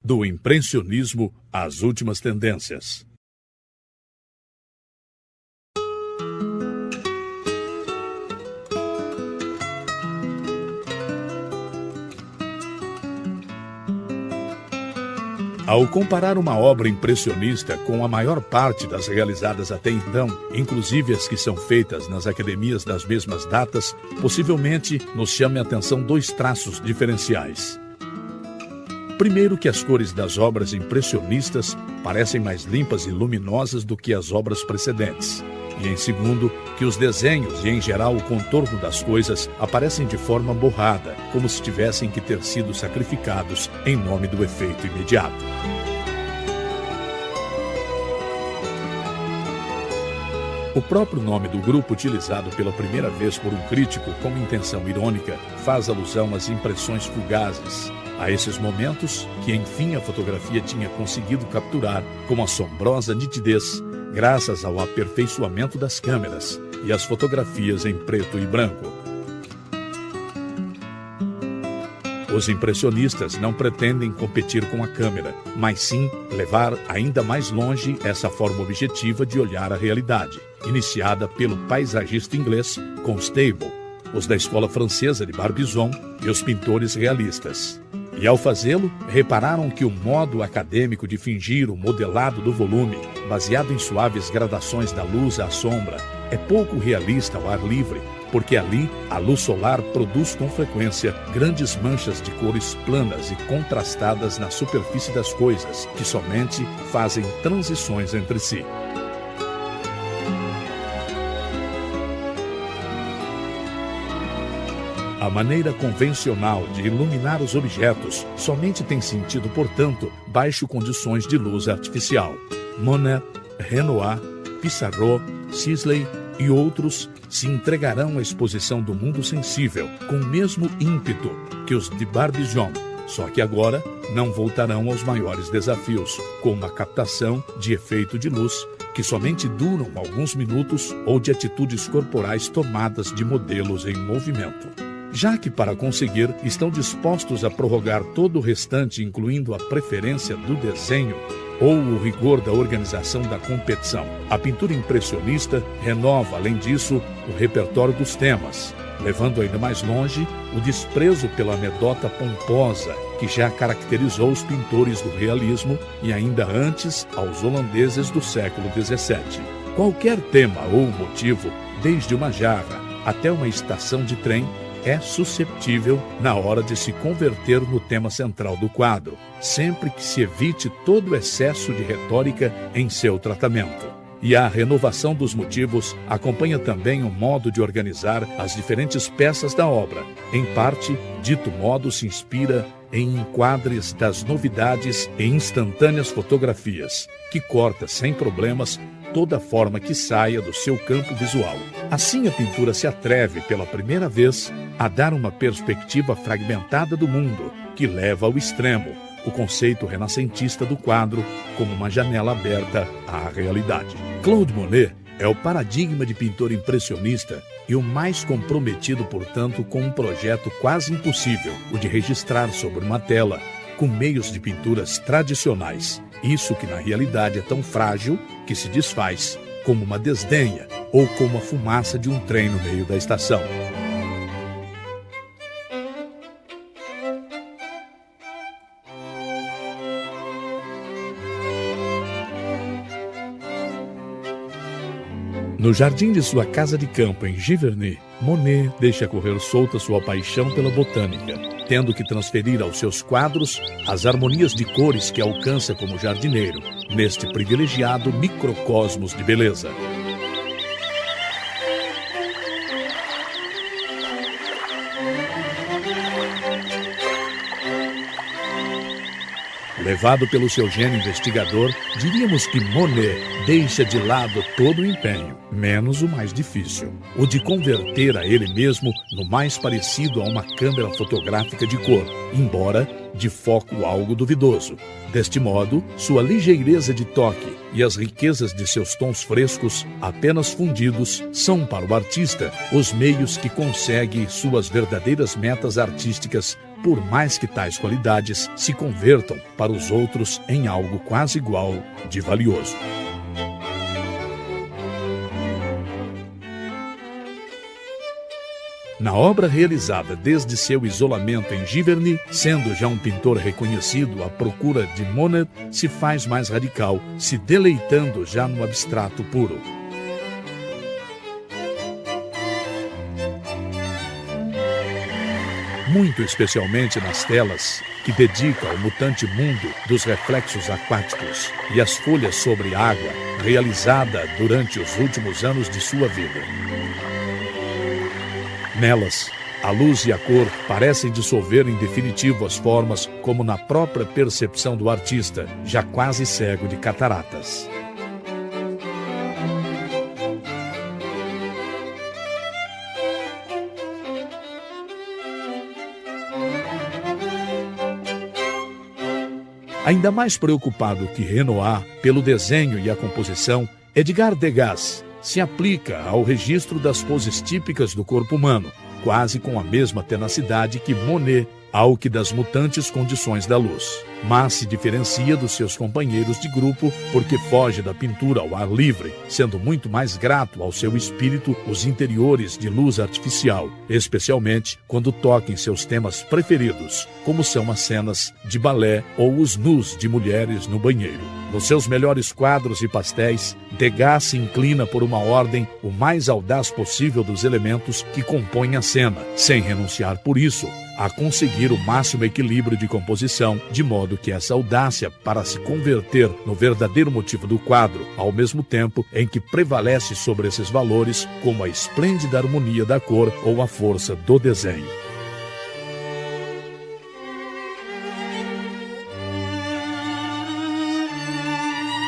Do impressionismo às últimas tendências. Ao comparar uma obra impressionista com a maior parte das realizadas até então, inclusive as que são feitas nas academias das mesmas datas, possivelmente nos chame a atenção dois traços diferenciais. Primeiro, que as cores das obras impressionistas parecem mais limpas e luminosas do que as obras precedentes. E em segundo, que os desenhos e, em geral, o contorno das coisas aparecem de forma borrada, como se tivessem que ter sido sacrificados em nome do efeito imediato. O próprio nome do grupo, utilizado pela primeira vez por um crítico como intenção irônica, faz alusão às impressões fugazes, a esses momentos que, enfim, a fotografia tinha conseguido capturar com assombrosa nitidez, graças ao aperfeiçoamento das câmeras e às fotografias em preto e branco. Os impressionistas não pretendem competir com a câmera, mas sim levar ainda mais longe essa forma objetiva de olhar a realidade, iniciada pelo paisagista inglês Constable, os da escola francesa de Barbizon e os pintores realistas. E ao fazê-lo, repararam que o modo acadêmico de fingir o modelado do volume, baseado em suaves gradações da luz à sombra, é pouco realista ao ar livre, porque ali a luz solar produz com frequência grandes manchas de cores planas e contrastadas na superfície das coisas, que somente fazem transições entre si. A maneira convencional de iluminar os objetos somente tem sentido, portanto, baixo condições de luz artificial. Monet, Renoir, Pissarro, Sisley e outros se entregarão à exposição do mundo sensível com o mesmo ímpeto que os de Barbizon, só que agora não voltarão aos maiores desafios, como a captação de efeito de luz, que somente duram alguns minutos, ou de atitudes corporais tomadas de modelos em movimento. Já que, para conseguir, estão dispostos a prorrogar todo o restante, incluindo a preferência do desenho ou o rigor da organização da competição. A pintura impressionista renova, além disso, o repertório dos temas, levando ainda mais longe o desprezo pela anedota pomposa que já caracterizou os pintores do realismo e ainda antes aos holandeses do século XVII. Qualquer tema ou motivo, desde uma jarra até uma estação de trem, é susceptível na hora de se converter no tema central do quadro, sempre que se evite todo o excesso de retórica em seu tratamento. E a renovação dos motivos acompanha também o modo de organizar as diferentes peças da obra. Em parte, dito modo se inspira em enquadres das novidades e instantâneas fotografias, que corta sem problemas toda forma que saia do seu campo visual. Assim, a pintura se atreve pela primeira vez a dar uma perspectiva fragmentada do mundo, que leva ao extremo o conceito renascentista do quadro como uma janela aberta à realidade. Claude Monet é o paradigma de pintor impressionista e o mais comprometido, portanto, com um projeto quase impossível, o de registrar sobre uma tela, com meios de pinturas tradicionais, isso que na realidade é tão frágil que se desfaz, como uma desdenha ou como a fumaça de um trem no meio da estação. No jardim de sua casa de campo em Giverny, Monet deixa correr solta sua paixão pela botânica, tendo que transferir aos seus quadros as harmonias de cores que alcança como jardineiro, neste privilegiado microcosmos de beleza. Levado pelo seu gênio investigador, diríamos que Monet deixa de lado todo o empenho, menos o mais difícil, o de converter a ele mesmo no mais parecido a uma câmera fotográfica de cor, embora de foco algo duvidoso. Deste modo, sua ligeireza de toque e as riquezas de seus tons frescos, apenas fundidos, são para o artista os meios que consegue suas verdadeiras metas artísticas por mais que tais qualidades se convertam para os outros em algo quase igual de valioso. Na obra realizada desde seu isolamento em Giverny, sendo já um pintor reconhecido, a procura de Monet se faz mais radical, se deleitando já no abstrato puro. Muito especialmente nas telas que dedica ao mutante mundo dos reflexos aquáticos e as folhas sobre água, realizada durante os últimos anos de sua vida. Nelas, a luz e a cor parecem dissolver em definitivo as formas, como na própria percepção do artista, já quase cego de cataratas. Ainda mais preocupado que Renoir pelo desenho e a composição, Edgar Degas se aplica ao registro das poses típicas do corpo humano, quase com a mesma tenacidade que Monet ao que das mutantes condições da luz. Mas se diferencia dos seus companheiros de grupo porque foge da pintura ao ar livre, sendo muito mais grato ao seu espírito os interiores de luz artificial, especialmente quando toca em seus temas preferidos, como são as cenas de balé ou os nus de mulheres no banheiro. Nos seus melhores quadros e pastéis, Degas se inclina por uma ordem o mais audaz possível dos elementos que compõem a cena, sem renunciar por isso a conseguir o máximo equilíbrio de composição, de modo que essa audácia para se converter no verdadeiro motivo do quadro, ao mesmo tempo em que prevalece sobre esses valores como a esplêndida harmonia da cor ou a força do desenho.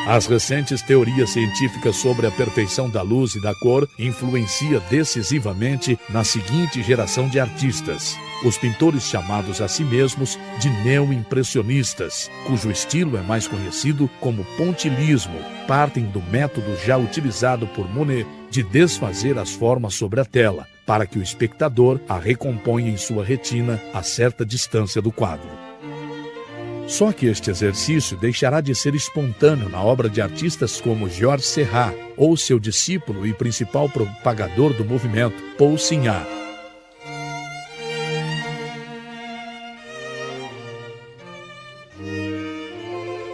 As recentes teorias científicas sobre a perfeição da luz e da cor influenciam decisivamente na seguinte geração de artistas: os pintores chamados a si mesmos de neo-impressionistas, cujo estilo é mais conhecido como pontilhismo, partem do método já utilizado por Monet de desfazer as formas sobre a tela, para que o espectador a recomponha em sua retina a certa distância do quadro. Só que este exercício deixará de ser espontâneo na obra de artistas como Georges Seurat ou seu discípulo e principal propagador do movimento, Paul Signac.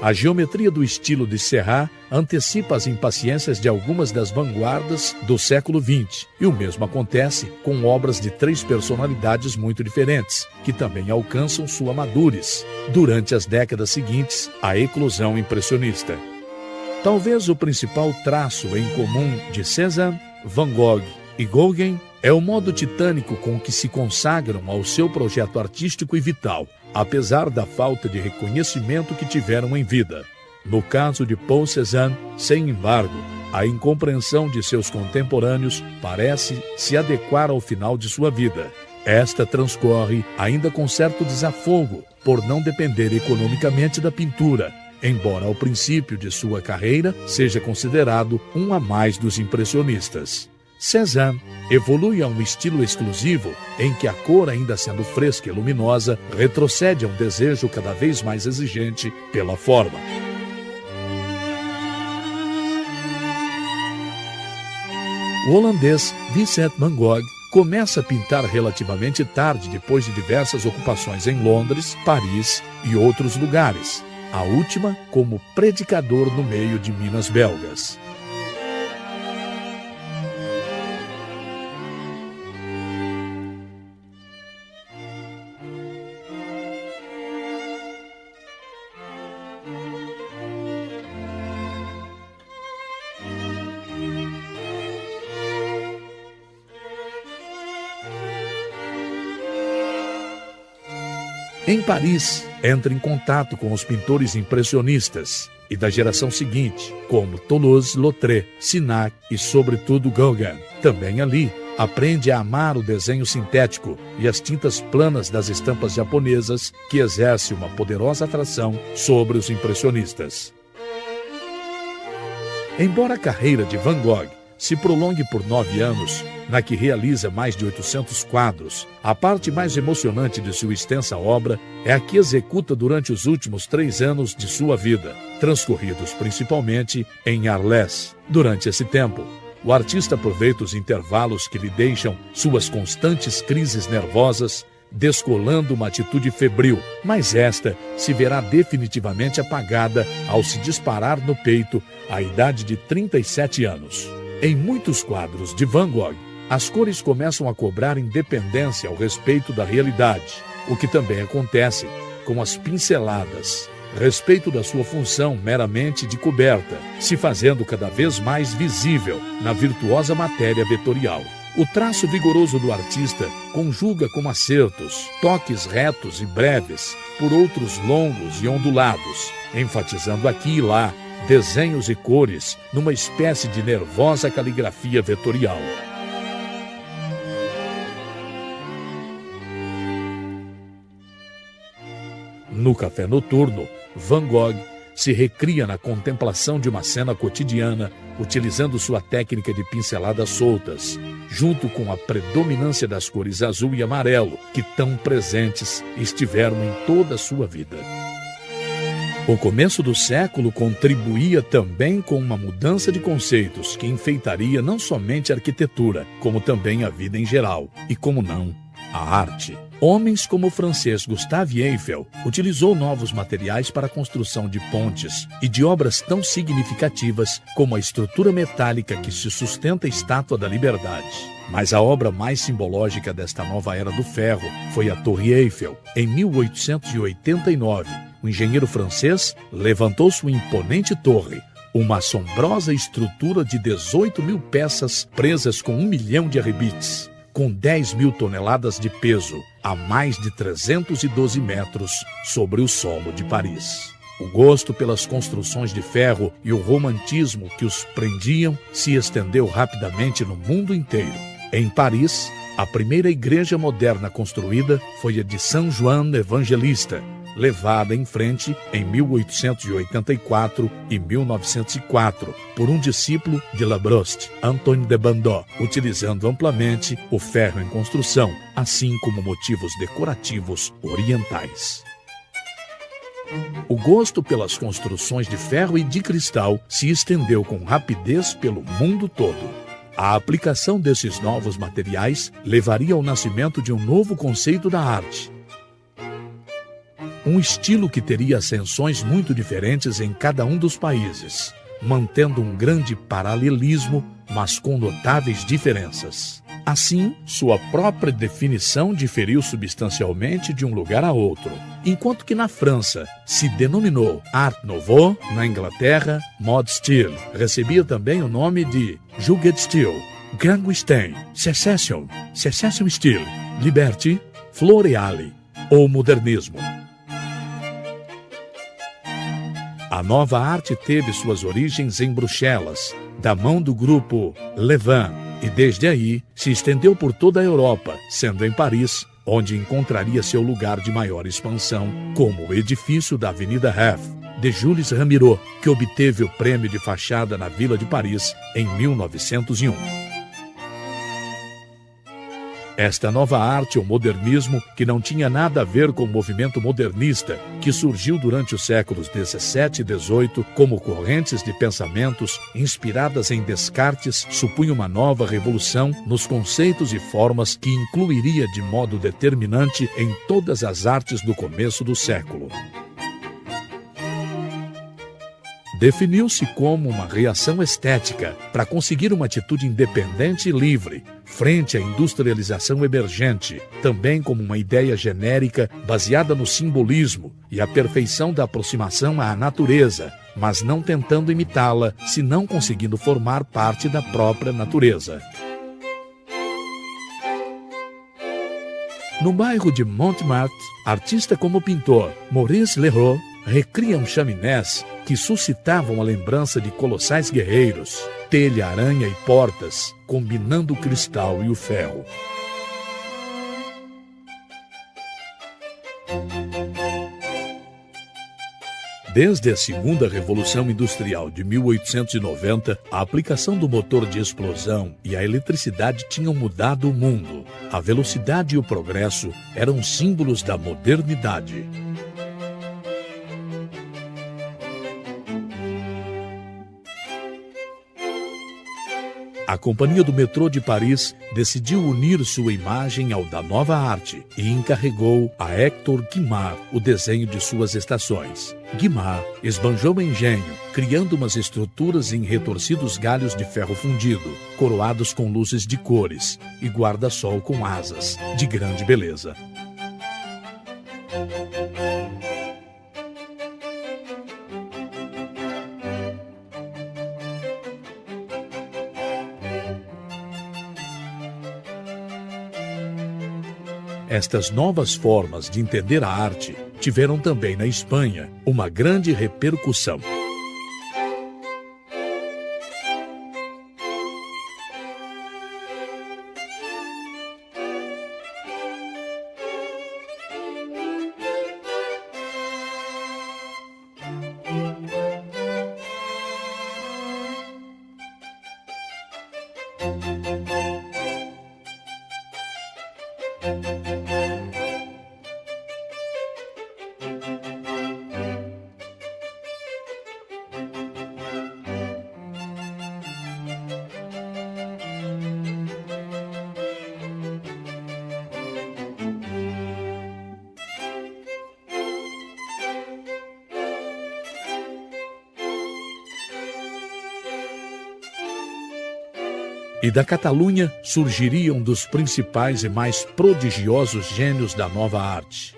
A geometria do estilo de Seurat antecipa as impaciências de algumas das vanguardas do século XX, e o mesmo acontece com obras de 3 personalidades muito diferentes, que também alcançam sua madurez durante as décadas seguintes à eclosão impressionista. Talvez o principal traço em comum de Cézanne, Van Gogh e Gauguin é o modo titânico com que se consagram ao seu projeto artístico e vital, apesar da falta de reconhecimento que tiveram em vida. No caso de Paul Cézanne, sem embargo, a incompreensão de seus contemporâneos parece se adequar ao final de sua vida. Esta transcorre ainda com certo desafogo, por não depender economicamente da pintura, embora ao princípio de sua carreira seja considerado um a mais dos impressionistas. Cézanne evolui a um estilo exclusivo em que a cor, ainda sendo fresca e luminosa, retrocede a um desejo cada vez mais exigente pela forma. O holandês Vincent van Gogh começa a pintar relativamente tarde, depois de diversas ocupações em Londres, Paris e outros lugares, a última como predicador no meio de Minas belgas. Em Paris, entra em contato com os pintores impressionistas e da geração seguinte, como Toulouse-Lautrec, Signac e, sobretudo, Gauguin. Também ali, aprende a amar o desenho sintético e as tintas planas das estampas japonesas, que exerce uma poderosa atração sobre os impressionistas. Embora a carreira de Van Gogh se prolongue por 9 anos, na que realiza mais de 800 quadros, a parte mais emocionante de sua extensa obra é a que executa durante os últimos 3 anos de sua vida, transcorridos principalmente em Arles. Durante esse tempo, o artista aproveita os intervalos que lhe deixam suas constantes crises nervosas, descolando uma atitude febril, mas esta se verá definitivamente apagada ao se disparar no peito à idade de 37 anos. Em muitos quadros de Van Gogh, as cores começam a cobrar independência ao respeito da realidade, o que também acontece com as pinceladas, respeito da sua função meramente de coberta, se fazendo cada vez mais visível na virtuosa matéria vetorial. O traço vigoroso do artista conjuga com acertos, toques retos e breves, por outros longos e ondulados, enfatizando aqui e lá desenhos e cores numa espécie de nervosa caligrafia vetorial. No Café Noturno, Van Gogh se recria na contemplação de uma cena cotidiana, utilizando sua técnica de pinceladas soltas, junto com a predominância das cores azul e amarelo, que tão presentes estiveram em toda a sua vida. O começo do século contribuía também com uma mudança de conceitos que enfeitaria não somente a arquitetura, como também a vida em geral, e como não, a arte. Homens como o francês Gustave Eiffel utilizou novos materiais para a construção de pontes e de obras tão significativas como a estrutura metálica que se sustenta a Estátua da Liberdade. Mas a obra mais simbológica desta nova era do ferro foi a Torre Eiffel. Em 1889, o engenheiro francês levantou sua imponente torre, uma assombrosa estrutura de 18.000 peças presas com 1 milhão de arrebites, com 10.000 toneladas de peso, a mais de 312 metros sobre o solo de Paris. O gosto pelas construções de ferro e o romantismo que os prendiam se estendeu rapidamente no mundo inteiro. Em Paris, a primeira igreja moderna construída foi a de São João Evangelista, levada em frente em 1884 e 1904 por um discípulo de Labroste, Antoine de Bandot, utilizando amplamente o ferro em construção, assim como motivos decorativos orientais. O gosto pelas construções de ferro e de cristal se estendeu com rapidez pelo mundo todo. A aplicação desses novos materiais levaria ao nascimento de um novo conceito da arte. Um estilo que teria ascensões muito diferentes em cada um dos países, mantendo um grande paralelismo, mas com notáveis diferenças. Assim, sua própria definição diferiu substancialmente de um lugar a outro. Enquanto que na França se denominou Art Nouveau, na Inglaterra, Mod Style. Recebia também o nome de Jugendstil, Grandstein, Secession, Secession Style, Liberty, Floreale ou Modernismo. A nova arte teve suas origens em Bruxelas, da mão do grupo Levain, e desde aí se estendeu por toda a Europa, sendo em Paris, onde encontraria seu lugar de maior expansão, como o edifício da Avenida Hef, de Jules Ramiraud, que obteve o prêmio de fachada na Vila de Paris em 1901. Esta nova arte, o modernismo, que não tinha nada a ver com o movimento modernista, que surgiu durante os séculos XVII e XVIII como correntes de pensamentos inspiradas em Descartes, supunha uma nova revolução nos conceitos e formas que incluiria de modo determinante em todas as artes do começo do século. Definiu-se como uma reação estética para conseguir uma atitude independente e livre, frente à industrialização emergente, também como uma ideia genérica baseada no simbolismo e a perfeição da aproximação à natureza, mas não tentando imitá-la, senão conseguindo formar parte da própria natureza. No bairro de Montmartre, artista como pintor Maurice Leroux recriam chaminés que suscitavam a lembrança de colossais guerreiros, telha, aranha e portas, combinando o cristal e o ferro. Desde a segunda Revolução Industrial de 1890, a aplicação do motor de explosão e a eletricidade tinham mudado o mundo. A velocidade e o progresso eram símbolos da modernidade. A Companhia do Metrô de Paris decidiu unir sua imagem ao da nova arte e encarregou a Hector Guimard o desenho de suas estações. Guimard esbanjou o engenho, criando umas estruturas em retorcidos galhos de ferro fundido, coroados com luzes de cores e guarda-sol com asas, de grande beleza. Estas novas formas de entender a arte tiveram também na Espanha uma grande repercussão. E da Catalunha surgiria um dos principais e mais prodigiosos gênios da nova arte.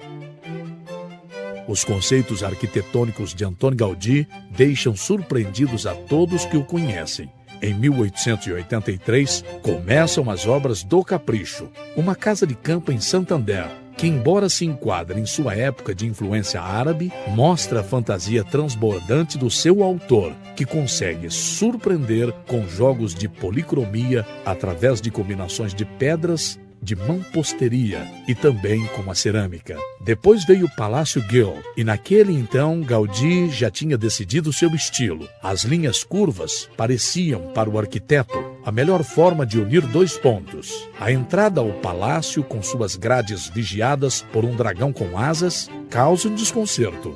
Os conceitos arquitetônicos de Antoni Gaudí deixam surpreendidos a todos que o conhecem. Em 1883, começam as obras do Capricho, uma casa de campo em Santander, que, embora se enquadre em sua época de influência árabe, mostra a fantasia transbordante do seu autor, que consegue surpreender com jogos de policromia através de combinações de pedras, de mamposteria e também com a cerâmica. Depois veio o Palácio Güell, e naquele então Gaudí já tinha decidido seu estilo. As linhas curvas pareciam, para o arquiteto, a melhor forma de unir dois pontos. A entrada ao palácio, com suas grades vigiadas por um dragão com asas, causa um desconcerto.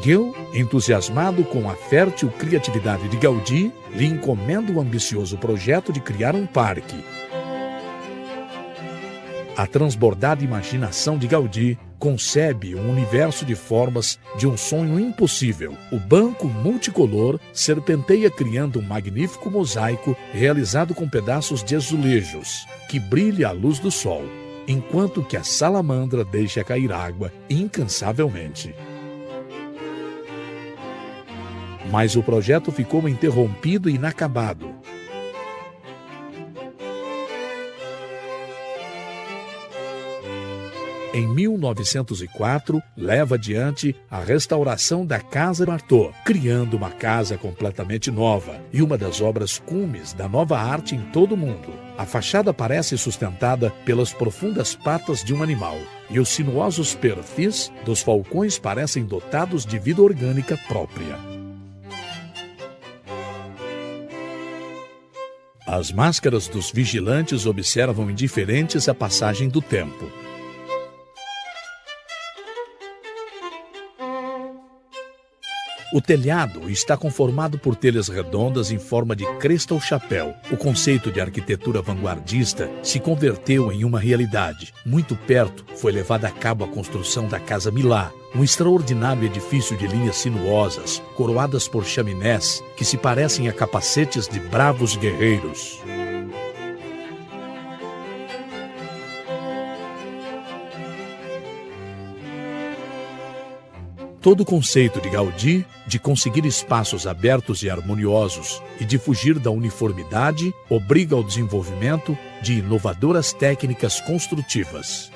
Güell, entusiasmado com a fértil criatividade de Gaudí, lhe encomenda o ambicioso projeto de criar um parque. A transbordada imaginação de Gaudí concebe um universo de formas de um sonho impossível. O banco multicolor serpenteia criando um magnífico mosaico realizado com pedaços de azulejos, que brilha à luz do sol, enquanto que a salamandra deixa cair água incansavelmente. Mas o projeto ficou interrompido e inacabado. Em 1904, leva adiante a restauração da Casa Marteau, criando uma casa completamente nova e uma das obras cumes da nova arte em todo o mundo. A fachada parece sustentada pelas profundas patas de um animal, e os sinuosos perfis dos falcões parecem dotados de vida orgânica própria. As máscaras dos vigilantes observam indiferentes a passagem do tempo. O telhado está conformado por telhas redondas em forma de cresta ou chapéu. O conceito de arquitetura vanguardista se converteu em uma realidade. Muito perto foi levada a cabo a construção da Casa Milá, um extraordinário edifício de linhas sinuosas, coroadas por chaminés que se parecem a capacetes de bravos guerreiros. Todo o conceito de Gaudí de conseguir espaços abertos e harmoniosos e de fugir da uniformidade obriga ao desenvolvimento de inovadoras técnicas construtivas.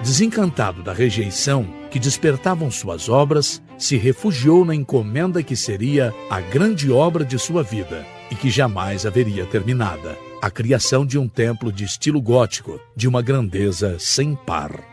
Desencantado da rejeição que despertavam suas obras, se refugiou na encomenda que seria a grande obra de sua vida e que jamais haveria terminada: a criação de um templo de estilo gótico, de uma grandeza sem par.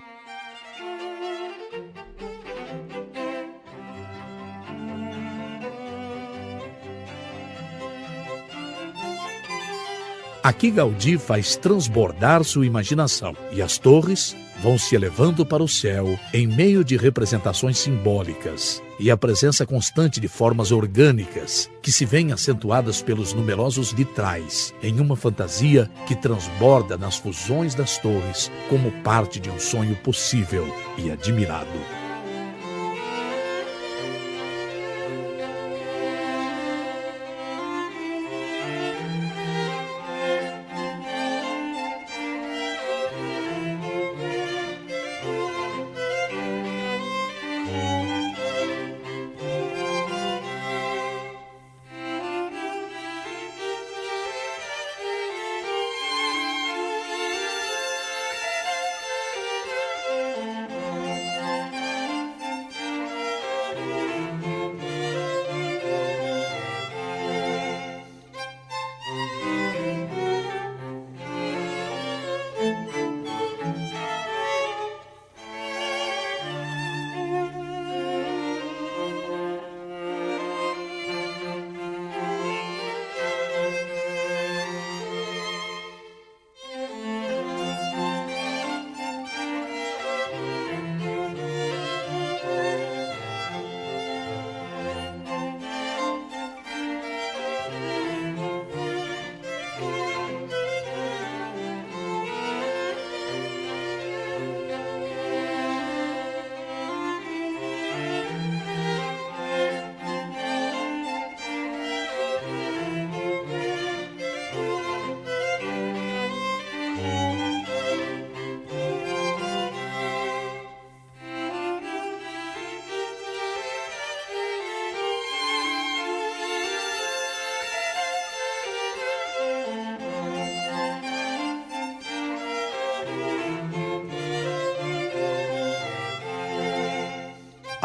Aqui Gaudí faz transbordar sua imaginação, e as torres vão se elevando para o céu em meio de representações simbólicas e a presença constante de formas orgânicas que se veem acentuadas pelos numerosos vitrais, em uma fantasia que transborda nas fusões das torres como parte de um sonho possível e admirado.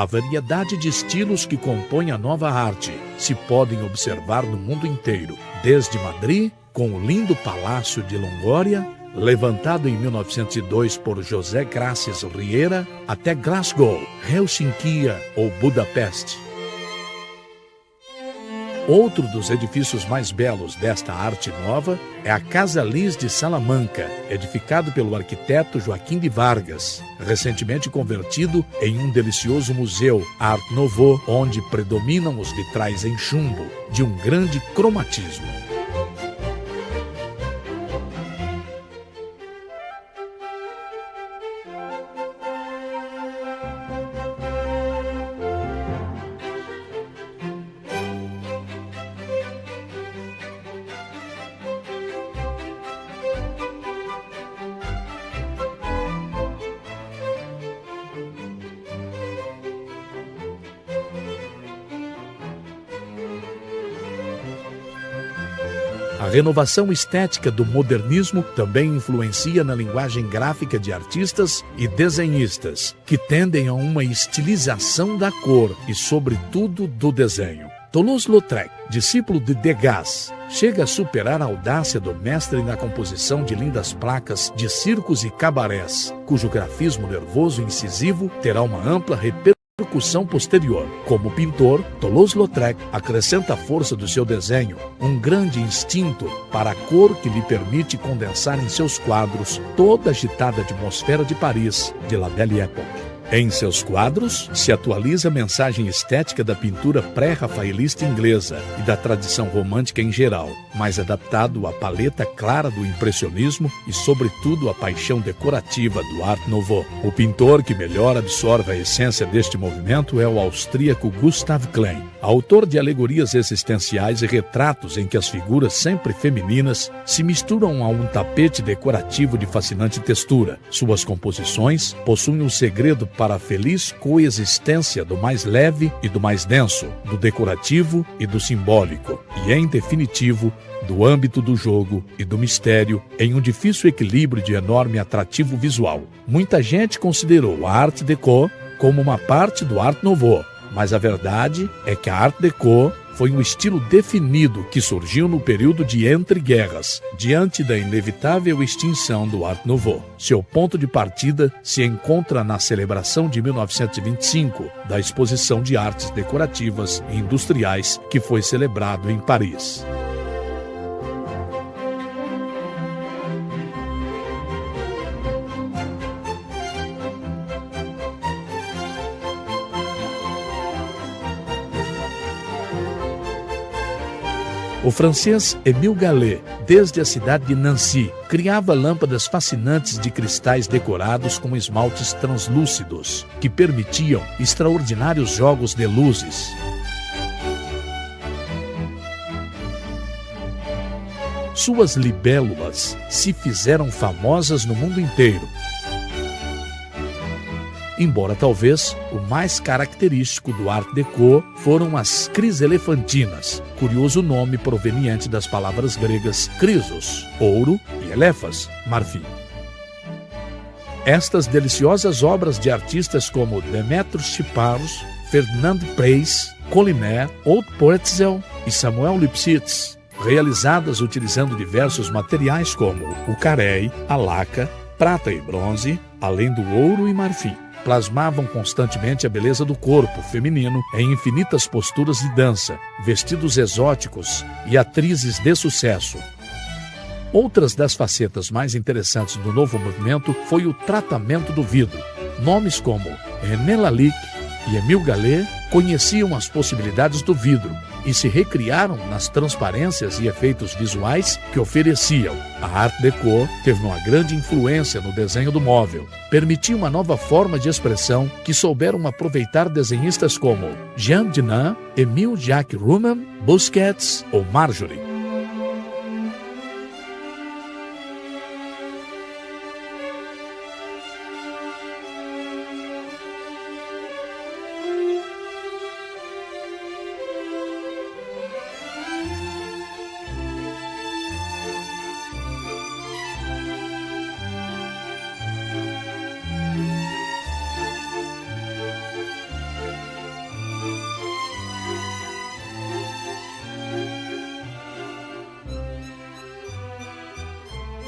A variedade de estilos que compõem a nova arte se podem observar no mundo inteiro, desde Madrid, com o lindo Palácio de Longoria, levantado em 1902 por José Gracias Riera, até Glasgow, Helsinki ou Budapeste. Outro dos edifícios mais belos desta arte nova é a Casa Lis de Salamanca, edificado pelo arquiteto Joaquim de Vargas, recentemente convertido em um delicioso museu Art Nouveau, onde predominam os vitrais em chumbo, de um grande cromatismo. A renovação estética do modernismo também influencia na linguagem gráfica de artistas e desenhistas, que tendem a uma estilização da cor e, sobretudo, do desenho. Toulouse-Lautrec, discípulo de Degas, chega a superar a audácia do mestre na composição de lindas placas de circos e cabarés, cujo grafismo nervoso e incisivo terá uma ampla repercussão posterior. Como pintor, Toulouse-Lautrec acrescenta à força do seu desenho um grande instinto para a cor que lhe permite condensar em seus quadros toda a agitada atmosfera de Paris de La Belle Époque. Em seus quadros, se atualiza a mensagem estética da pintura pré-rafaelista inglesa e da tradição romântica em geral, mais adaptado à paleta clara do impressionismo e, sobretudo, à paixão decorativa do Art Nouveau. O pintor que melhor absorve a essência deste movimento é o austríaco Gustav Klein, autor de alegorias existenciais e retratos em que as figuras sempre femininas se misturam a um tapete decorativo de fascinante textura. Suas composições possuem um segredo para a feliz coexistência do mais leve e do mais denso, do decorativo e do simbólico, e, em definitivo, do âmbito do jogo e do mistério, em um difícil equilíbrio de enorme atrativo visual. Muita gente considerou a Art Deco como uma parte do Art Nouveau, Mas a verdade é que a Art Deco foi um estilo definido que surgiu no período de entreguerras, diante da inevitável extinção do Art Nouveau. Seu ponto de partida se encontra na celebração de 1925 da Exposição de Artes Decorativas e Industriais, que foi celebrado em Paris. O francês Émile Gallé, desde a cidade de Nancy, criava lâmpadas fascinantes de cristais decorados com esmaltes translúcidos, que permitiam extraordinários jogos de luzes. Suas libélulas se fizeram famosas no mundo inteiro. Embora talvez o mais característico do Art Deco foram as criselefantinas, curioso nome proveniente das palavras gregas crisos, ouro, e elefas, marfim. Estas deliciosas obras de artistas como Demetrios Chiparos, Ferdinand Preiss, Collinet, Old Poetzel e Samuel Lipsitz, realizadas utilizando diversos materiais como o carey, a laca, prata e bronze, além do ouro e marfim, plasmavam constantemente a beleza do corpo feminino em infinitas posturas de dança, vestidos exóticos e atrizes de sucesso. Outras das facetas mais interessantes do novo movimento foi o tratamento do vidro. Nomes como René Lalique e Émile Gallé conheciam as possibilidades do vidro e se recriaram nas transparências e efeitos visuais que ofereciam. A Art Deco teve uma grande influência no desenho do móvel. Permitia uma nova forma de expressão que souberam aproveitar desenhistas como Jean Dinan, Émile Jacques Roumen, Busquets ou Marjorie.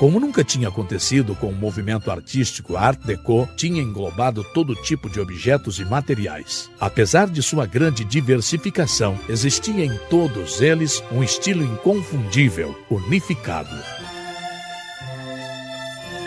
Como nunca tinha acontecido com o movimento artístico, a Art Deco tinha englobado todo tipo de objetos e materiais. Apesar de sua grande diversificação, existia em todos eles um estilo inconfundível, unificado.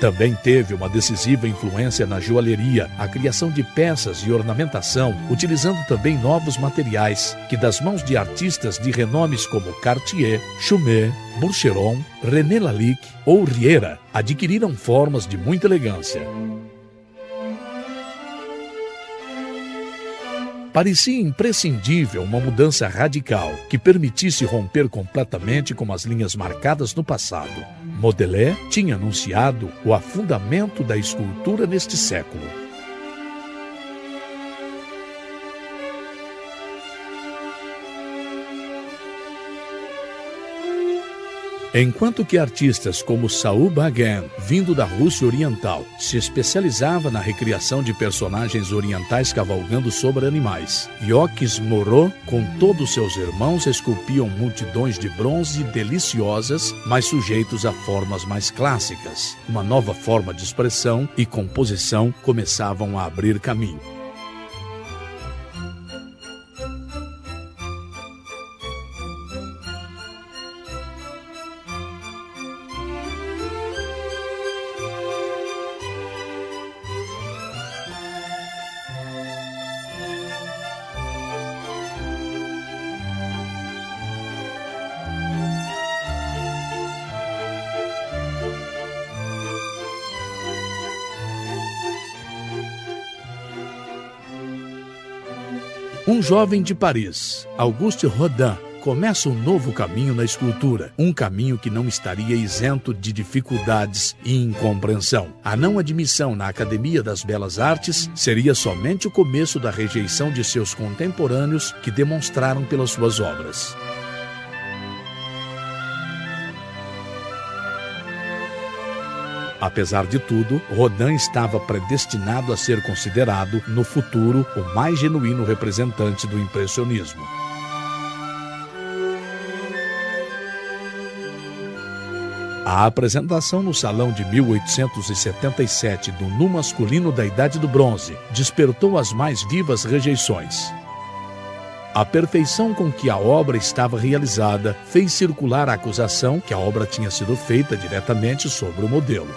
Também teve uma decisiva influência na joalheria, a criação de peças e ornamentação, utilizando também novos materiais, que das mãos de artistas de renomes como Cartier, Chaumet, Boucheron, René Lalique ou Riera, adquiriram formas de muita elegância. Parecia imprescindível uma mudança radical que permitisse romper completamente com as linhas marcadas no passado. Modelet tinha anunciado o afundamento da escultura neste século. Enquanto que artistas como Saul Bagan, vindo da Rússia Oriental, se especializava na recriação de personagens orientais cavalgando sobre animais, Joachim Moreau, com todos seus irmãos, esculpiam multidões de bronze deliciosas, mas sujeitos a formas mais clássicas. Uma nova forma de expressão e composição começavam a abrir caminho. Um jovem de Paris, Auguste Rodin, começa um novo caminho na escultura, um caminho que não estaria isento de dificuldades e incompreensão. A não admissão na Academia das Belas Artes seria somente o começo da rejeição de seus contemporâneos que demonstraram pelas suas obras. Apesar de tudo, Rodin estava predestinado a ser considerado, no futuro, o mais genuíno representante do impressionismo. A apresentação no Salão de 1877 do nu masculino da Idade do Bronze despertou as mais vivas rejeições. A perfeição com que a obra estava realizada fez circular a acusação que a obra tinha sido feita diretamente sobre o modelo.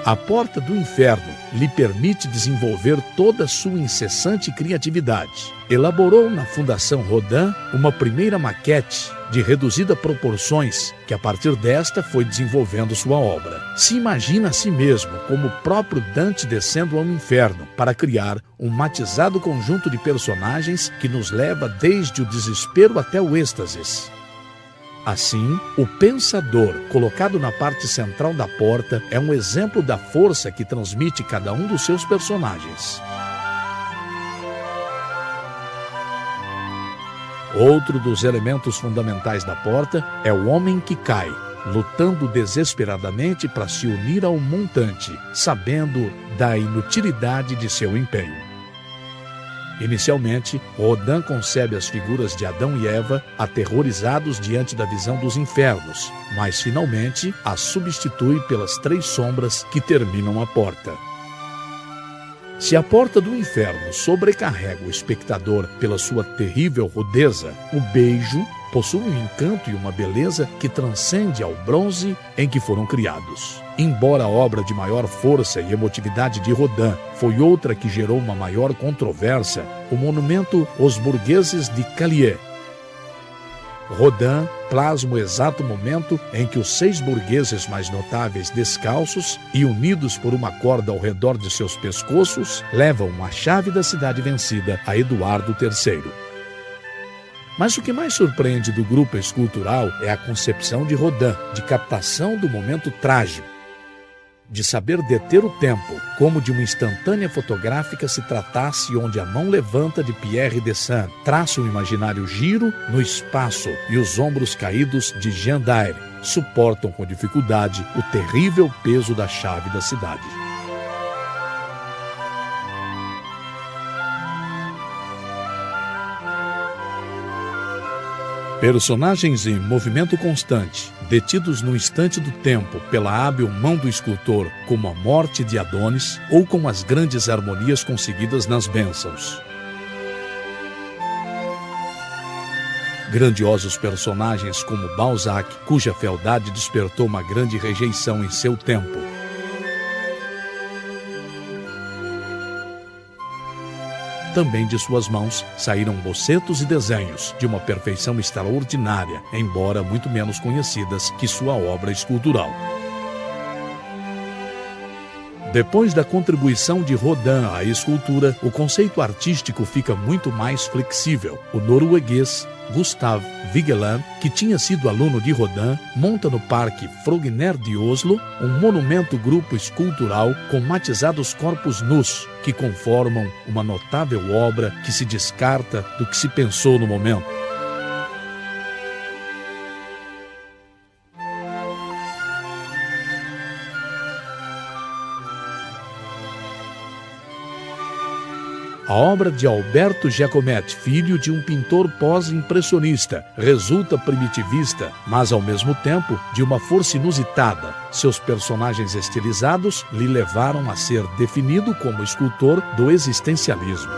A Porta do Inferno lhe permite desenvolver toda a sua incessante criatividade. Elaborou na Fundação Rodin uma primeira maquete de reduzida proporções, que a partir desta foi desenvolvendo sua obra. Se imagina a si mesmo como o próprio Dante descendo ao inferno para criar um matizado conjunto de personagens que nos leva desde o desespero até o êxtase. Assim, o pensador, colocado na parte central da porta, é um exemplo da força que transmite cada um dos seus personagens. Outro dos elementos fundamentais da porta é o homem que cai, lutando desesperadamente para se unir ao montante, sabendo da inutilidade de seu empenho. Inicialmente, Rodin concebe as figuras de Adão e Eva aterrorizados diante da visão dos infernos, mas finalmente as substitui pelas 3 sombras que terminam a porta. Se a porta do inferno sobrecarrega o espectador pela sua terrível rudeza, o beijo possui um encanto e uma beleza que transcende ao bronze em que foram criados. Embora a obra de maior força e emotividade de Rodin foi outra que gerou uma maior controvérsia, o monumento Os Burgueses de Callier. Rodin plasma o exato momento em que os 6 burgueses mais notáveis, descalços e unidos por uma corda ao redor de seus pescoços, levam a chave da cidade vencida a Eduardo III. Mas o que mais surpreende do grupo escultural é a concepção de Rodin, de captação do momento trágico, de saber deter o tempo, como de uma instantânea fotográfica se tratasse, onde a mão levanta de Pierre Desain traça um imaginário giro no espaço e os ombros caídos de Jean Daire suportam com dificuldade o terrível peso da chave da cidade. Personagens em movimento constante, detidos no instante do tempo pela hábil mão do escultor, como a morte de Adonis, ou com as grandes harmonias conseguidas nas bênçãos. Grandiosos personagens como Balzac, cuja fealdade despertou uma grande rejeição em seu tempo. Também de suas mãos saíram bocetos e desenhos de uma perfeição extraordinária, embora muito menos conhecidas que sua obra escultural. Depois da contribuição de Rodin à escultura, o conceito artístico fica muito mais flexível. O norueguês Gustav Vigeland, que tinha sido aluno de Rodin, monta no Parque Frogner de Oslo um monumento grupo escultural com matizados corpos nus, que conformam uma notável obra que se descarta do que se pensou no momento. A obra de Alberto Giacometti, filho de um pintor pós-impressionista, resulta primitivista, mas ao mesmo tempo de uma força inusitada. Seus personagens estilizados lhe levaram a ser definido como escultor do existencialismo.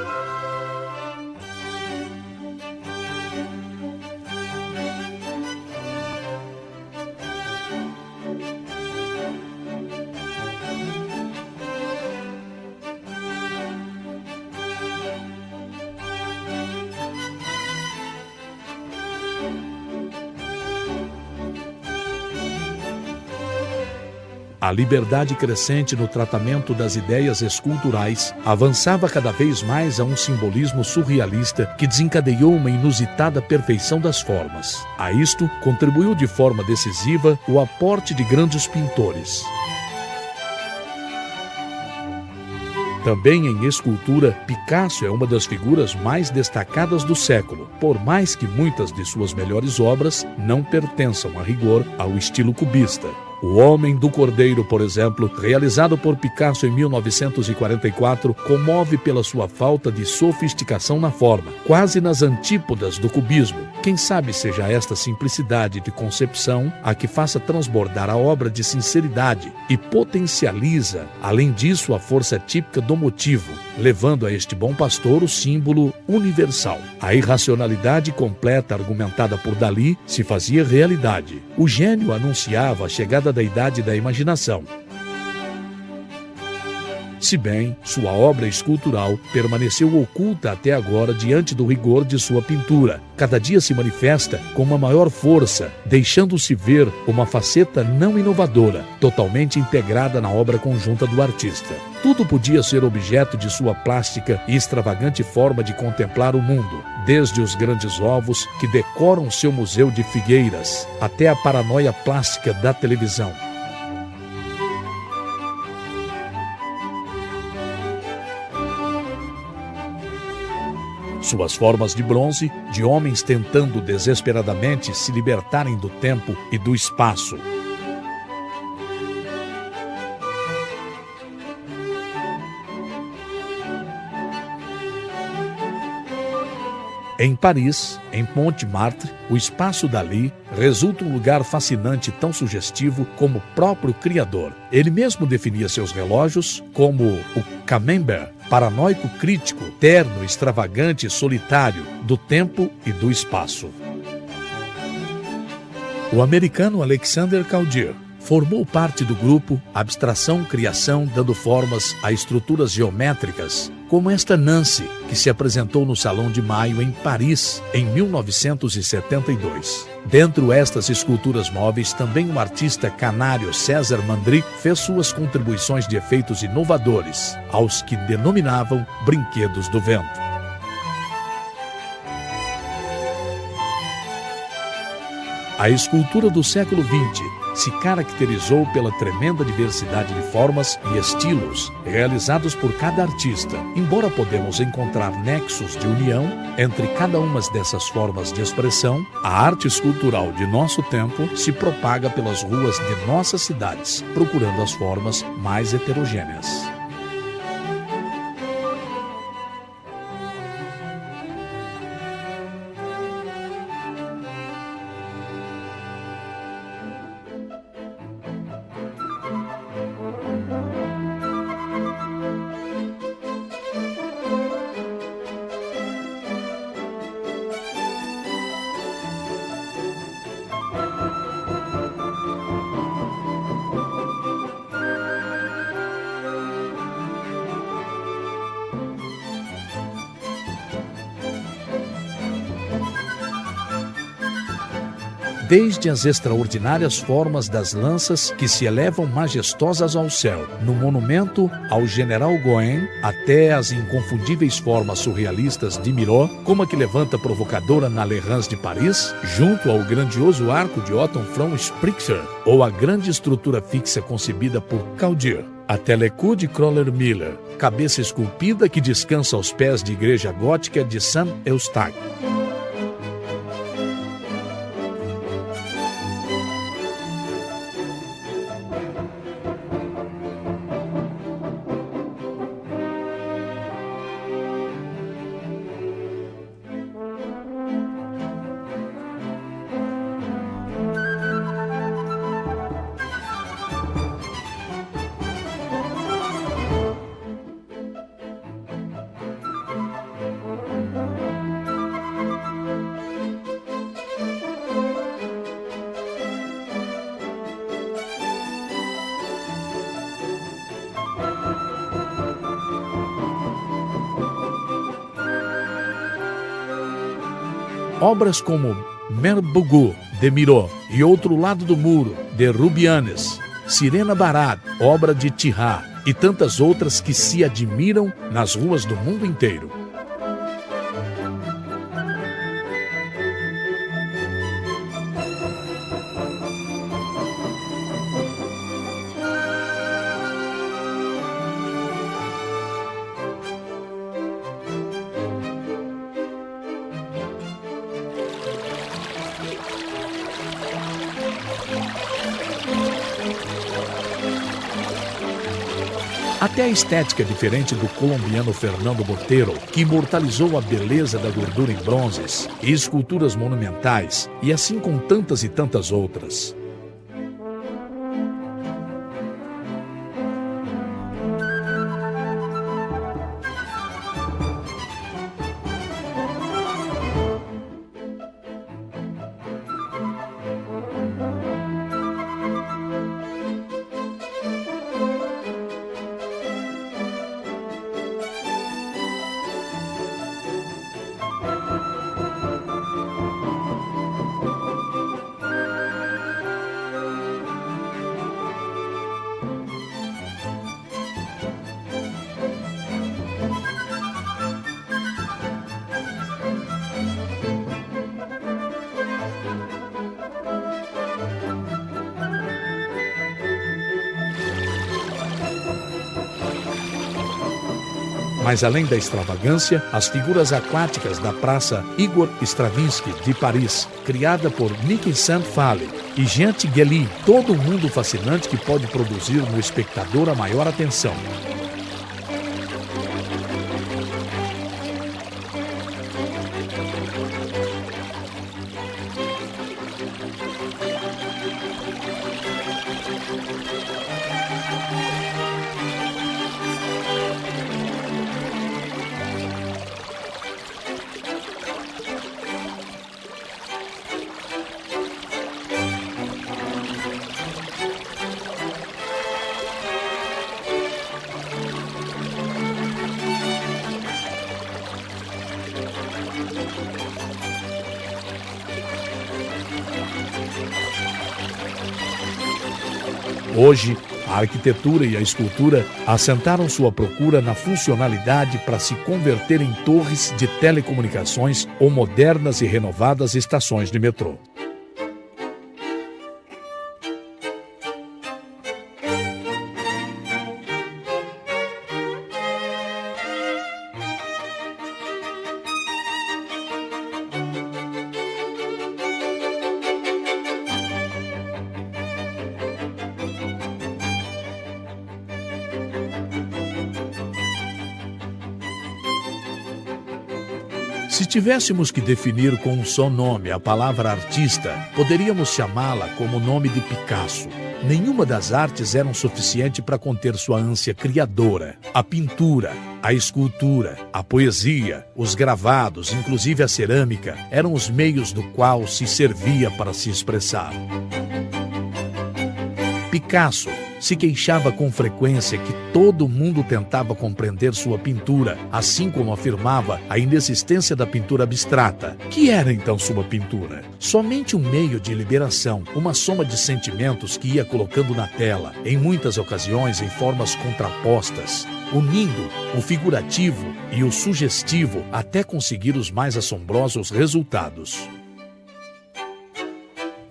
A liberdade crescente no tratamento das ideias esculturais avançava cada vez mais a um simbolismo surrealista que desencadeou uma inusitada perfeição das formas. A isto contribuiu de forma decisiva o aporte de grandes pintores. Também em escultura, Picasso é uma das figuras mais destacadas do século, por mais que muitas de suas melhores obras não pertençam a rigor ao estilo cubista. O Homem do Cordeiro, por exemplo, realizado por Picasso em 1944, comove pela sua falta de sofisticação na forma, quase nas antípodas do cubismo. Quem sabe seja esta simplicidade de concepção a que faça transbordar a obra de sinceridade e potencializa, além disso, a força típica do motivo, levando a este bom pastor o símbolo universal. A irracionalidade completa argumentada por Dalí se fazia realidade. O gênio anunciava a chegada da idade da imaginação. Se bem, sua obra escultural permaneceu oculta até agora diante do rigor de sua pintura. Cada dia se manifesta com uma maior força, deixando-se ver uma faceta não inovadora, totalmente integrada na obra conjunta do artista. Tudo podia ser objeto de sua plástica e extravagante forma de contemplar o mundo, desde os grandes ovos que decoram seu museu de Figueiras, até a paranoia plástica da televisão. Suas formas de bronze, de homens tentando desesperadamente se libertarem do tempo e do espaço. Em Paris, em Montmartre, o espaço Dalí resulta um lugar fascinante e tão sugestivo como o próprio criador. Ele mesmo definia seus relógios como o camembert, paranoico crítico, terno, extravagante e solitário, do tempo e do espaço. O americano Alexander Calder formou parte do grupo Abstração Criação, dando formas a estruturas geométricas, como esta Nancy, que se apresentou no Salão de Maio em Paris, em 1972. Dentro estas esculturas móveis, também o artista canário César Mandry fez suas contribuições de efeitos inovadores, aos que denominavam brinquedos do vento. A escultura do século XX se caracterizou pela tremenda diversidade de formas e estilos realizados por cada artista. Embora podemos encontrar nexos de união entre cada uma dessas formas de expressão, a arte escultural de nosso tempo se propaga pelas ruas de nossas cidades, procurando as formas mais heterogêneas. Desde as extraordinárias formas das lanças que se elevam majestosas ao céu, no monumento ao General Goen, até as inconfundíveis formas surrealistas de Miró, como a que levanta provocadora na Les Rangs de Paris, junto ao grandioso arco de Otto von Spritzer, ou a grande estrutura fixa concebida por Calder. A Telecou de Kröller-Müller, cabeça esculpida que descansa aos pés de igreja gótica de Saint-Eustache. Obras como Mer Bourgeois, de Miró, e Outro Lado do Muro, de Rubianes, Sirena Barad, obra de Tirard, e tantas outras que se admiram nas ruas do mundo inteiro. Até a estética é diferente do colombiano Fernando Botero, que imortalizou a beleza da gordura em bronzes e esculturas monumentais, e assim com tantas e tantas outras. Mas além da extravagância, as figuras aquáticas da Praça Igor Stravinsky de Paris, criada por Nicky Saint-Phale e Jean Tinguely, todo um mundo fascinante que pode produzir no espectador a maior atenção. Hoje, a arquitetura e a escultura assentaram sua procura na funcionalidade para se converter em torres de telecomunicações ou modernas e renovadas estações de metrô. Se tivéssemos que definir com um só nome a palavra artista, poderíamos chamá-la como o nome de Picasso. Nenhuma das artes eram suficiente para conter sua ânsia criadora. A pintura, a escultura, a poesia, os gravados, inclusive a cerâmica, eram os meios do qual se servia para se expressar. Picasso se queixava com frequência que todo mundo tentava compreender sua pintura, assim como afirmava a inexistência da pintura abstrata. Que era então sua pintura? Somente um meio de liberação, uma soma de sentimentos que ia colocando na tela, em muitas ocasiões em formas contrapostas, unindo o figurativo e o sugestivo até conseguir os mais assombrosos resultados.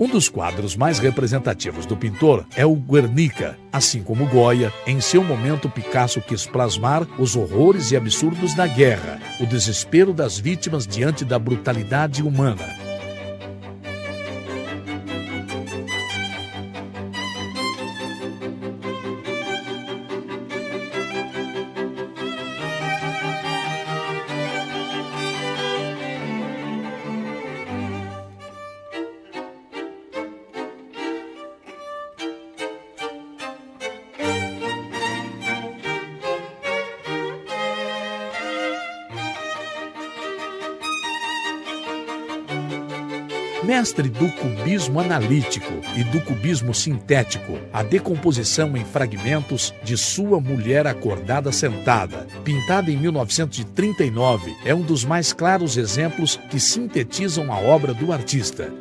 Um dos quadros mais representativos do pintor é o Guernica. Assim como Goya, em seu momento Picasso quis plasmar os horrores e absurdos da guerra, o desespero das vítimas diante da brutalidade humana. Mestre do cubismo analítico e do cubismo sintético, a decomposição em fragmentos de Sua Mulher Acordada Sentada, pintada em 1939, é um dos mais claros exemplos que sintetizam a obra do artista.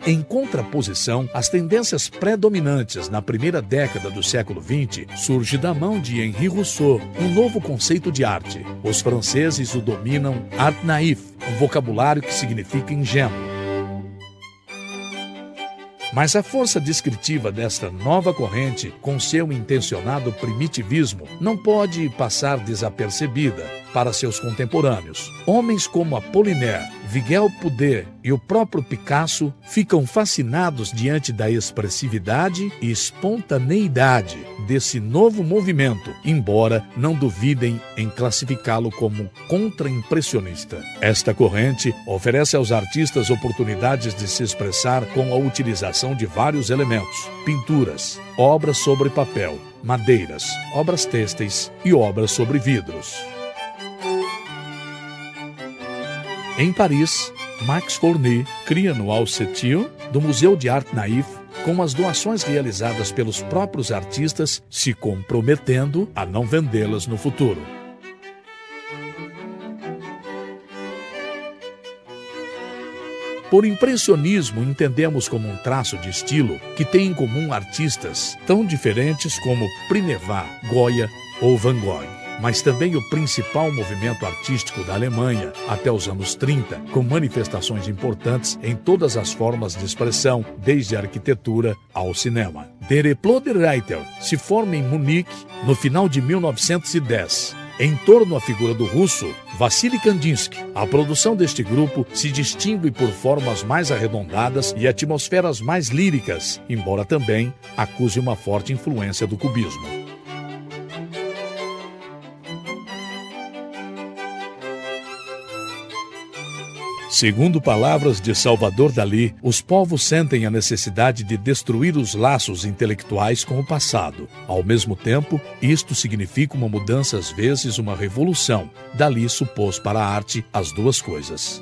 Em contraposição, as tendências predominantes na primeira década do século XX surge da mão de Henri Rousseau, um novo conceito de arte. Os franceses o dominam art naïf, um vocabulário que significa ingênuo. Mas a força descritiva desta nova corrente, com seu intencionado primitivismo, não pode passar desapercebida. para seus contemporâneos. Homens como Apollinaire, Miguel Pudet e o próprio Picasso ficam fascinados diante da expressividade e espontaneidade desse novo movimento, embora não duvidem em classificá-lo como contra-impressionista. Esta corrente oferece aos artistas oportunidades de se expressar com a utilização de vários elementos: pinturas, obras sobre papel, madeiras, obras têxteis e obras sobre vidros. Em Paris, Max Cornet cria no Alcetil do Museu de Arte Naif, com as doações realizadas pelos próprios artistas, se comprometendo a não vendê-las no futuro. Por impressionismo, entendemos como um traço de estilo que tem em comum artistas tão diferentes como Prinevá, Goya ou Van Gogh, mas também o principal movimento artístico da Alemanha até os anos 30, com manifestações importantes em todas as formas de expressão, desde a arquitetura ao cinema. Der Reploder Reiter se forma em Munique no final de 1910. Em torno à figura do russo Vassily Kandinsky, a produção deste grupo se distingue por formas mais arredondadas e atmosferas mais líricas, embora também acuse uma forte influência do cubismo. Segundo palavras de Salvador Dalí, os povos sentem a necessidade de destruir os laços intelectuais com o passado. Ao mesmo tempo, isto significa uma mudança, às vezes uma revolução. Dalí supôs para a arte as duas coisas.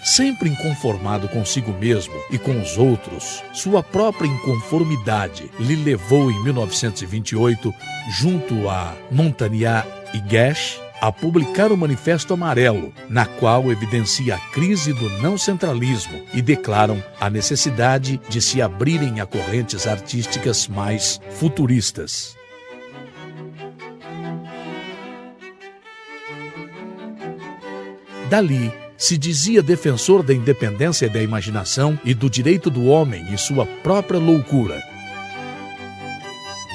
Sempre inconformado consigo mesmo e com os outros, sua própria inconformidade lhe levou em 1928, junto a Montagnat e Guesch, a publicar o Manifesto Amarelo, na qual evidencia a crise do não-centralismo e declaram a necessidade de se abrirem a correntes artísticas mais futuristas. Dalí se dizia defensor da independência da imaginação e do direito do homem em sua própria loucura.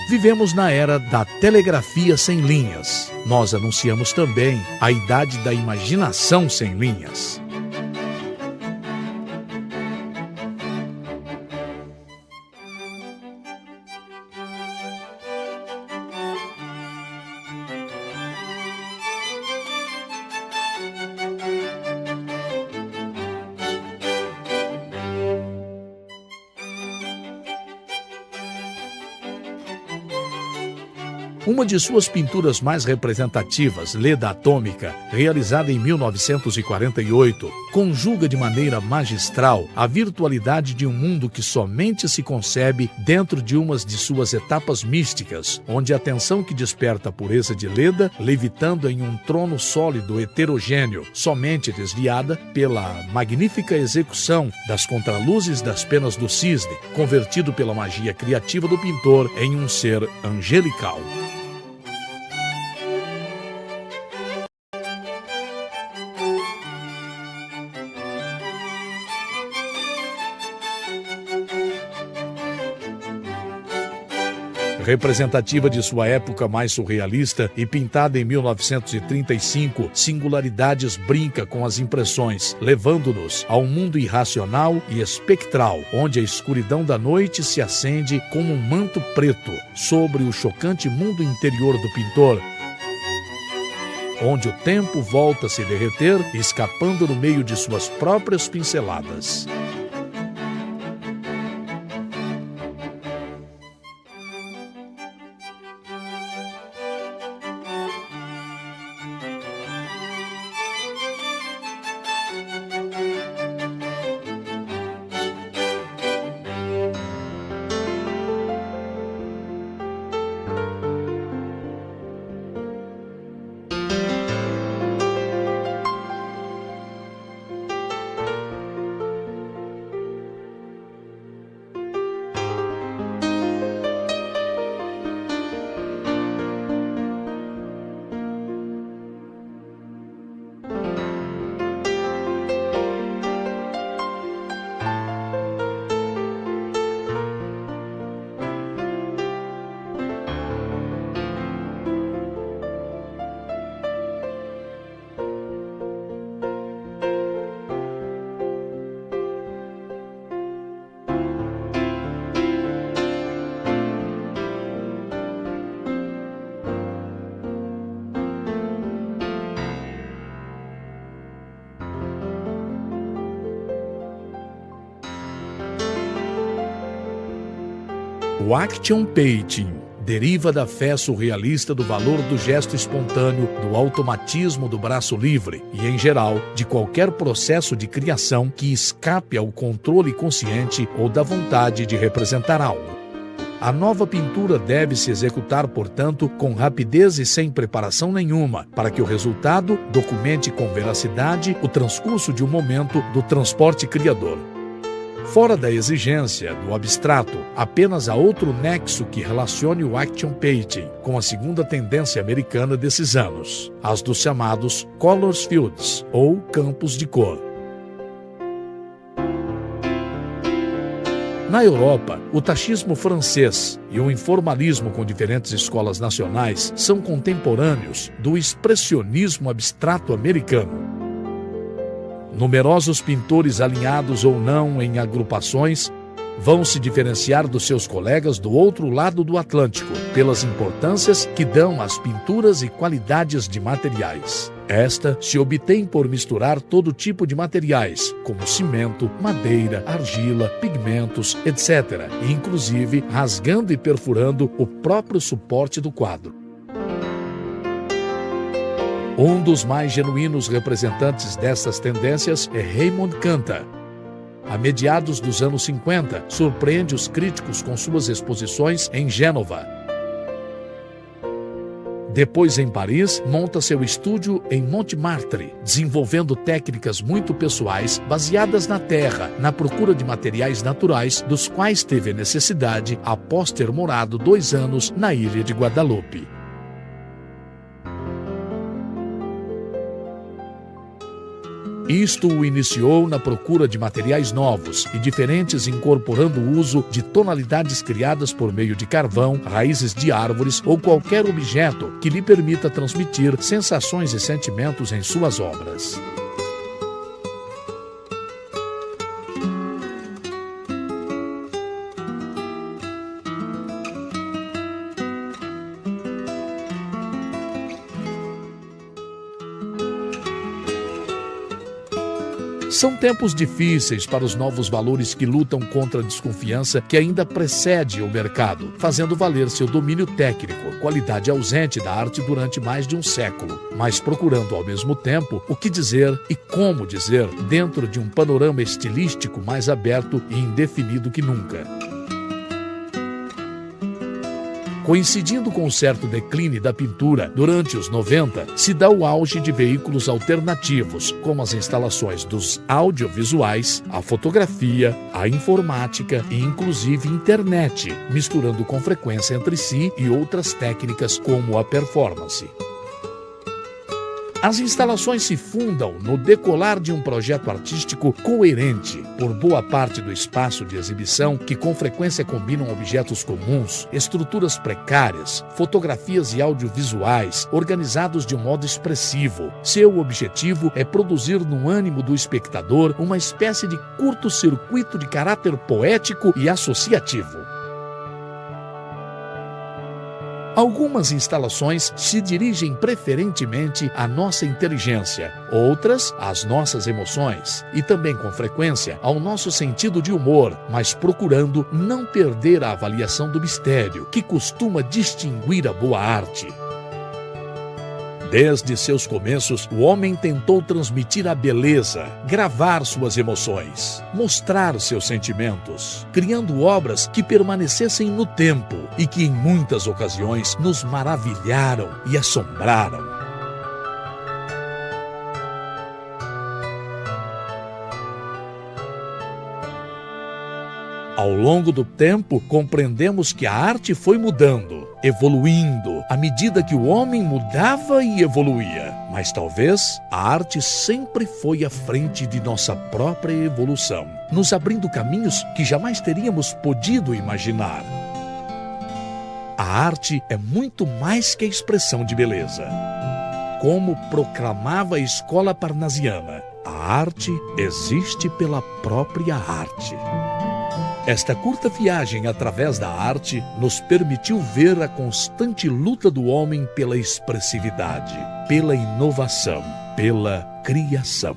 Vivemos na era da telegrafia sem linhas. Nós anunciamos também a idade da imaginação sem linhas. Uma de suas pinturas mais representativas, Leda Atômica, realizada em 1948, conjuga de maneira magistral a virtualidade de um mundo que somente se concebe dentro de uma de suas etapas místicas, onde a tensão que desperta a pureza de Leda, levitando em um trono sólido heterogêneo, somente desviada pela magnífica execução das contraluzes das penas do cisne, convertido pela magia criativa do pintor em um ser angelical. Representativa de sua época mais surrealista e pintada em 1935, Singularidades brinca com as impressões, levando-nos a um mundo irracional e espectral, onde a escuridão da noite se acende como um manto preto sobre o chocante mundo interior do pintor, onde o tempo volta a se derreter, escapando no meio de suas próprias pinceladas. O action painting deriva da fé surrealista do valor do gesto espontâneo, do automatismo do braço livre e, em geral, de qualquer processo de criação que escape ao controle consciente ou da vontade de representar algo. A nova pintura deve se executar, portanto, com rapidez e sem preparação nenhuma, para que o resultado documente com veracidade o transcurso de um momento do transporte criador. Fora da exigência do abstrato, apenas há outro nexo que relacione o action painting com a segunda tendência americana desses anos, as dos chamados color fields, ou campos de cor. Na Europa, o tachismo francês e o informalismo com diferentes escolas nacionais são contemporâneos do expressionismo abstrato americano. Numerosos pintores alinhados ou não em agrupações vão se diferenciar dos seus colegas do outro lado do Atlântico pelas importâncias que dão às pinturas e qualidades de materiais. Esta se obtém por misturar todo tipo de materiais, como cimento, madeira, argila, pigmentos, etc., e inclusive rasgando e perfurando o próprio suporte do quadro. Um dos mais genuínos representantes dessas tendências é Raymond Quanta. A meados dos anos 50, surpreende os críticos com suas exposições em Gênova. Depois, em Paris, monta seu estúdio em Montmartre, desenvolvendo técnicas muito pessoais baseadas na terra, na procura de materiais naturais, dos quais teve necessidade após ter morado 2 anos na ilha de Guadalupe. Isto o iniciou na procura de materiais novos e diferentes, incorporando o uso de tonalidades criadas por meio de carvão, raízes de árvores ou qualquer objeto que lhe permita transmitir sensações e sentimentos em suas obras. São tempos difíceis para os novos valores que lutam contra a desconfiança que ainda precede o mercado, fazendo valer seu domínio técnico, qualidade ausente da arte durante mais de um século, mas procurando ao mesmo tempo o que dizer e como dizer dentro de um panorama estilístico mais aberto e indefinido que nunca. Coincidindo com um certo declínio da pintura, durante os 90, se dá o auge de veículos alternativos, como as instalações dos audiovisuais, a fotografia, a informática e inclusive internet, misturando com frequência entre si e outras técnicas como a performance. As instalações se fundam no decolar de um projeto artístico coerente, por boa parte do espaço de exibição, que com frequência combinam objetos comuns, estruturas precárias, fotografias e audiovisuais, organizados de um modo expressivo. Seu objetivo é produzir no ânimo do espectador uma espécie de curto-circuito de caráter poético e associativo. Algumas instalações se dirigem preferentemente à nossa inteligência, outras às nossas emoções e também, com frequência, ao nosso sentido de humor, mas procurando não perder a avaliação do mistério, que costuma distinguir a boa arte. Desde seus começos, o homem tentou transmitir a beleza, gravar suas emoções, mostrar seus sentimentos, criando obras que permanecessem no tempo e que, em muitas ocasiões, nos maravilharam e assombraram. Ao longo do tempo, compreendemos que a arte foi mudando, evoluindo, à medida que o homem mudava e evoluía. Mas talvez a arte sempre foi à frente de nossa própria evolução, nos abrindo caminhos que jamais teríamos podido imaginar. A arte é muito mais que a expressão de beleza. Como proclamava a escola parnasiana, a arte existe pela própria arte. Esta curta viagem através da arte nos permitiu ver a constante luta do homem pela expressividade, pela inovação, pela criação.